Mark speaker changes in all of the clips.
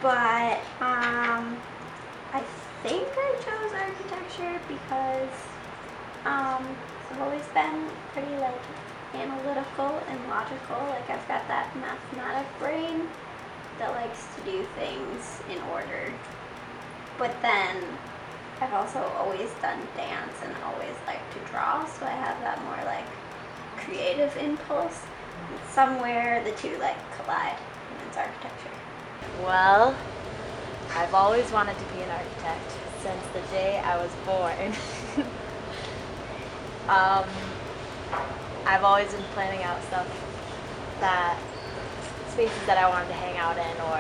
Speaker 1: but I think I chose architecture because I've always been pretty like analytical and logical. Like I've got that mathematic brain that likes to do things in order. But then I've also always done dance and always liked to draw, so I have that more like creative impulse. And somewhere the two like collide, and it's architecture.
Speaker 2: Well, I've always wanted to be an architect since the day I was born. I've always been planning out stuff spaces that I wanted to hang out in, or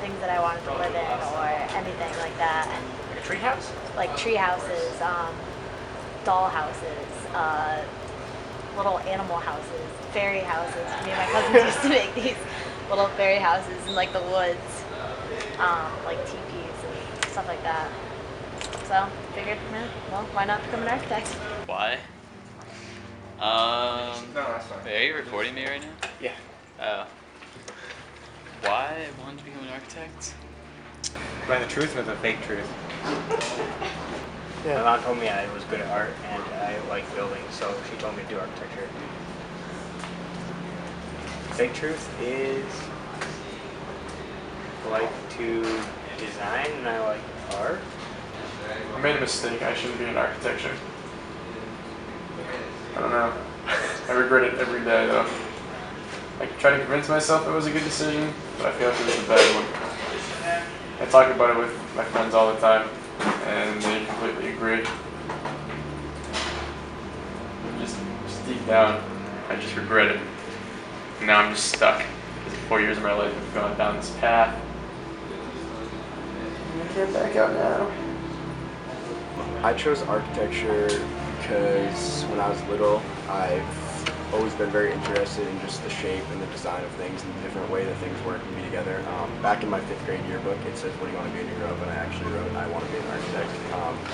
Speaker 2: things that I wanted to live in, or anything like that.
Speaker 3: Like a tree house?
Speaker 2: Like tree houses, doll houses, little animal houses, fairy houses. Me and my cousins used to make these little fairy houses in like the woods, like teepees and stuff like that. So figured, well, why not become an architect?
Speaker 4: Why?
Speaker 3: No, that's fine.
Speaker 4: Wait, are you recording me right now?
Speaker 3: Yeah.
Speaker 4: Oh. Why I wanted to become an architect?
Speaker 3: Find the truth or the fake truth?
Speaker 5: My mom told me I was good at art and I like building, so she told me to do architecture. Fake truth is I like to design and I like art.
Speaker 6: I made a mistake. I shouldn't be in architecture. I don't know. I regret it every day though. I try to convince myself it was a good decision, but I feel like it was a bad one. I talk about it with my friends all the time, and they completely agree. Just deep down, I just regret it. And now I'm just stuck, because 4 years of my life have gone down this path. I can't back out now.
Speaker 7: I chose architecture because when I was little, I've always been very interested in just the shape and the design of things and the different way that things work and be together. Back in my 5th grade yearbook, it says, what do you want to be when you grow up? And I actually wrote, I want to be an architect.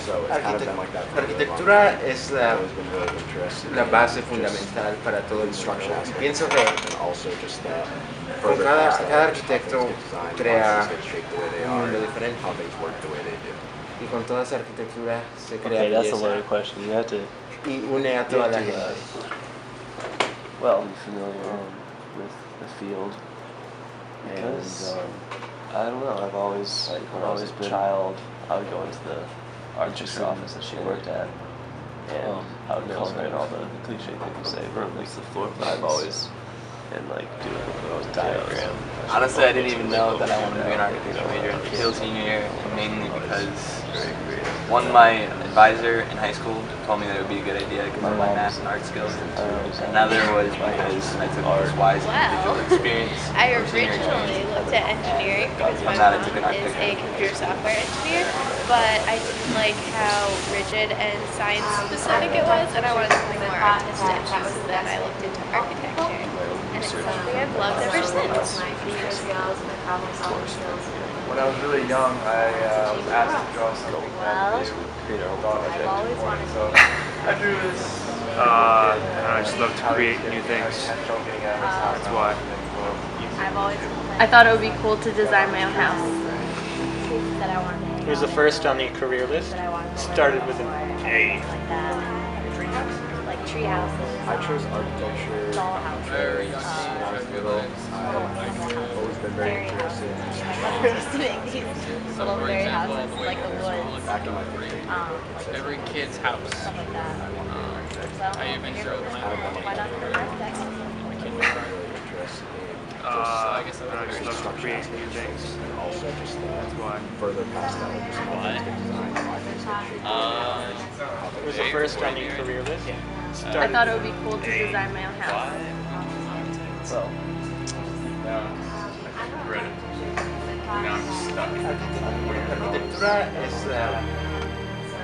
Speaker 7: So it's kind of been like that for
Speaker 8: La
Speaker 7: a really long
Speaker 8: arquitectura
Speaker 7: time.
Speaker 8: es
Speaker 7: I've always been really interested
Speaker 8: la
Speaker 7: in
Speaker 8: base
Speaker 7: just
Speaker 8: fundamental para todo el
Speaker 7: construction
Speaker 8: mundo.
Speaker 7: aspect
Speaker 8: Pienso
Speaker 7: of
Speaker 8: que
Speaker 7: it, and also just the
Speaker 8: con
Speaker 7: further
Speaker 8: cada
Speaker 7: past that, just how
Speaker 8: arquitecto
Speaker 7: things get designed,
Speaker 8: crea
Speaker 7: how things get shaped the way they
Speaker 8: un
Speaker 7: are,
Speaker 8: mundo
Speaker 7: and
Speaker 8: diferente.
Speaker 7: how things work the way they do.
Speaker 8: Y con toda esa arquitectura se crea
Speaker 9: Okay, that's a
Speaker 8: belleza
Speaker 9: loaded question. You have to,
Speaker 8: y une a toda la
Speaker 9: you have
Speaker 8: gente.
Speaker 9: to, well, be familiar with the field.
Speaker 4: Because
Speaker 9: And I don't know. I've always, like, when I was a child, I would go into the architecture office that she worked at, and I would color in all the cliche things you say, but like the floor plan. I've always and like do a diagram.
Speaker 4: Honestly, I didn't even know that I wanted to be an architecture major until senior year, mainly because one, my advisor in high school told me that it would be a good idea because of my math and art skills. Another was because I took this wise individual experience.
Speaker 10: I originally looked at engineering because my
Speaker 4: Not a
Speaker 10: mom
Speaker 4: typical
Speaker 10: is a
Speaker 4: architect.
Speaker 10: computer software engineer, but I didn't like how rigid and science specific it was, and I wanted something more artistic. So then I looked into architecture, and it's something I've loved ever since.
Speaker 6: When I was really young, I was asked to draw something
Speaker 2: Well,
Speaker 6: that thought
Speaker 2: I've always wanted
Speaker 6: So
Speaker 2: to.
Speaker 6: I drew this.
Speaker 3: And I just love to create new things. That's why.
Speaker 2: I've always
Speaker 10: I thought it would be cool to design my own house.
Speaker 2: places that I wanted to hang
Speaker 5: It was the
Speaker 2: out
Speaker 5: first on the career list.
Speaker 2: that I wanted to
Speaker 5: Started
Speaker 2: live
Speaker 5: with
Speaker 2: in,
Speaker 5: an
Speaker 2: or
Speaker 5: A.
Speaker 2: anything like that. Like tree houses,
Speaker 7: I chose architecture
Speaker 2: doll houses,
Speaker 7: when I was little. I've always been very interested in just
Speaker 2: My cousins used to make these little fairy houses in like the woods,
Speaker 7: back in my 5th grade yearbook, it says
Speaker 11: Every kid's house.
Speaker 2: stuff like that. So
Speaker 11: I even
Speaker 2: figured,
Speaker 11: drove my
Speaker 2: why not become an architect?
Speaker 7: I'm really interested in
Speaker 11: I guess
Speaker 3: And I just love to create new things.
Speaker 7: and also just
Speaker 3: That's why.
Speaker 7: further past that, just how things get designed, how things get shaped, how
Speaker 5: It was
Speaker 7: things
Speaker 5: the first on the career list.
Speaker 10: I thought it would be cool to design my own house.
Speaker 9: Well,
Speaker 6: Now, I regret it. Now I'm just stuck.
Speaker 8: La arquitectura es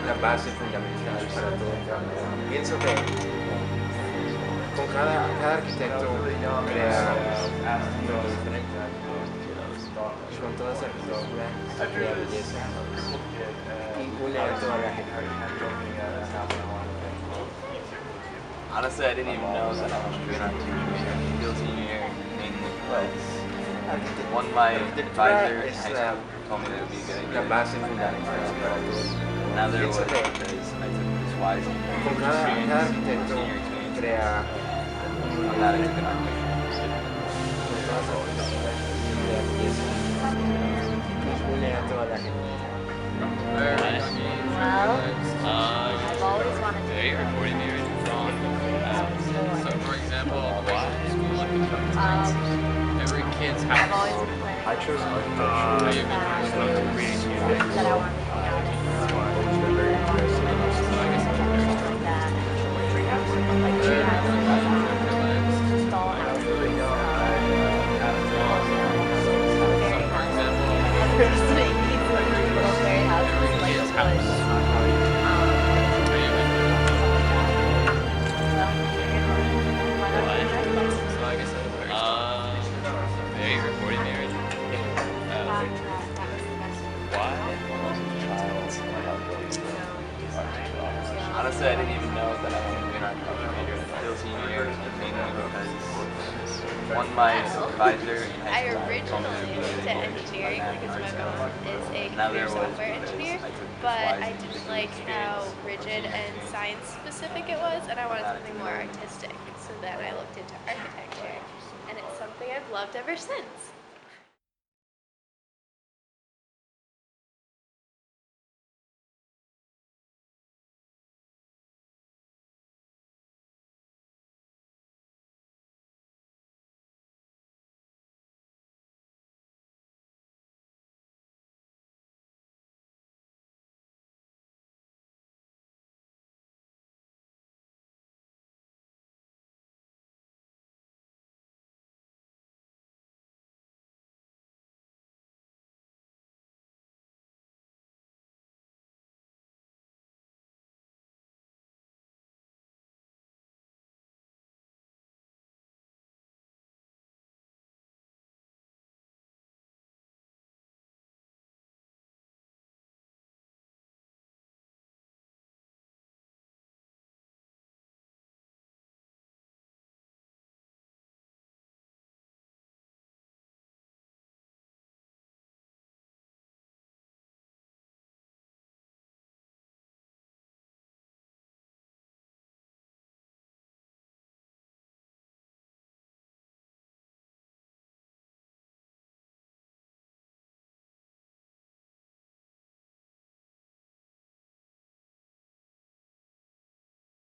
Speaker 8: la base fundamental para todo el mundo. Pienso que con cada arquitecto crea un mundo diferente. Y con toda esa arquitectura se crea belleza y une a toda la gente.
Speaker 4: Honestly, I didn't even know that I wanted to be an architecture major until senior year, mainly because One, my advisor in
Speaker 8: es
Speaker 4: high school told me that it would be a good idea
Speaker 8: la
Speaker 4: to
Speaker 8: base
Speaker 4: get my math and
Speaker 8: fundamental
Speaker 4: arts
Speaker 8: para
Speaker 4: skills.
Speaker 8: todo.
Speaker 4: Another was
Speaker 8: Pienso que
Speaker 4: because I took this wise
Speaker 8: con cada
Speaker 4: experience
Speaker 8: arquitecto
Speaker 4: senior experience,
Speaker 8: crea
Speaker 4: and from that I took an architecture.
Speaker 8: con todas las capacidades de la pieza, nos une a toda la gente.
Speaker 2: Well, I've always wanted to be
Speaker 11: For example, every kid's
Speaker 2: I've
Speaker 11: house.
Speaker 2: always been planning
Speaker 7: I chose
Speaker 3: I
Speaker 7: architecture
Speaker 3: just love to create new things.
Speaker 2: that I wanted to be an
Speaker 7: because I've always been very interested in just the shape and the design.
Speaker 2: like that. Like tree houses, doll houses, fairy houses. To make these little fairy houses
Speaker 11: Every
Speaker 2: like
Speaker 11: kid's
Speaker 2: the woods.
Speaker 11: So I guess that's very Are you recording me right now?
Speaker 9: Why? When I was a child, like I would go to the architecture office.
Speaker 4: Honestly, I didn't even know that I wanted to be an architecture major until senior year, mainly because one, my advisor in
Speaker 10: I
Speaker 4: high school told me
Speaker 10: originally
Speaker 4: that it would
Speaker 10: looked
Speaker 4: be
Speaker 10: at
Speaker 4: a good idea
Speaker 10: engineering
Speaker 4: to
Speaker 10: because
Speaker 4: get
Speaker 10: my
Speaker 4: my
Speaker 10: mom
Speaker 4: math and
Speaker 10: is a
Speaker 4: Another
Speaker 10: computer
Speaker 4: was
Speaker 10: software
Speaker 4: because
Speaker 10: engineer,
Speaker 4: I took this
Speaker 10: but
Speaker 4: wise
Speaker 10: I didn't like how rigid and science specific it was, and I wanted something more artistic. So then I looked into architecture, and it's something I've loved ever since.